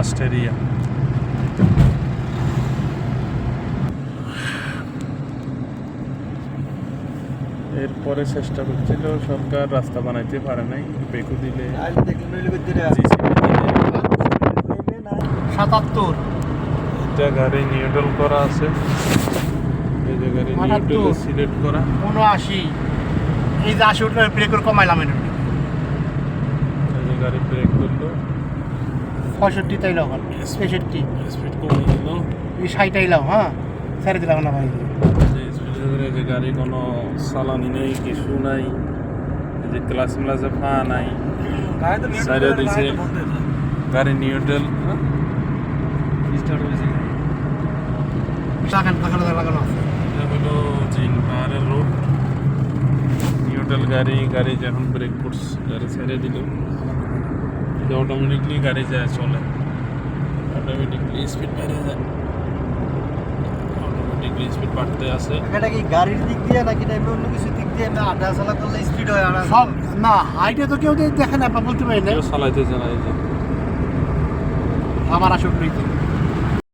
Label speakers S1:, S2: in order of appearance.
S1: Last area. এরপরে চেষ্টা করছিল সরকার, রাস্তা বানাইতে পারে নাই, বেকু দিলে
S2: ৭৭
S1: এটা গাড়ি নিউট্রাল করা আছে, এই যে গাড়ি নিউট্রাল সিলেক্ট করা
S2: ৭৯ এই যে ৮০ উঠলে ব্রেক করে কমাইলাম এটা
S1: এই যে গাড়ি ব্রেক করলো
S2: ৬৫ তাইলাম ৬৬
S1: স্পিড কমিয়ে দিল,
S2: এই ৬০ আইলাম, হ্যাঁ ছেড়ে দিলাম না ভাই।
S1: স্পিডে যে গাড়ি কোনো চালানি নেই, কিছু নাই, এই যে ক্লাস ক্লাসে ফা নাই, সাইডে দিছে গাড়ি নিউট্রাল
S2: লাগানো আছে
S1: এটা হলো জিন পাহাড়ের রোড। নিউট্রাল গাড়ি যখন ব্রেক করছে, গাড়ি ছেড়ে দিল, এটা অটোমেটিকলি গাড়ি যায় চলে, অটোমেটিকলি স্পিড বেড়ে যায়, অটোমেটিকলি স্পিড বাড়তে আছে।
S3: এটা কি গাড়ির দিক দিয়ে নাকি অন্য কিছু দিক দিয়ে না আধা চালা করলে স্পিড হয়? আর
S2: সব না, হাইটে তো কেউ দেখে না, বলতে পারি না।
S1: চালাইতে চালাইতে
S2: আমার ৬৮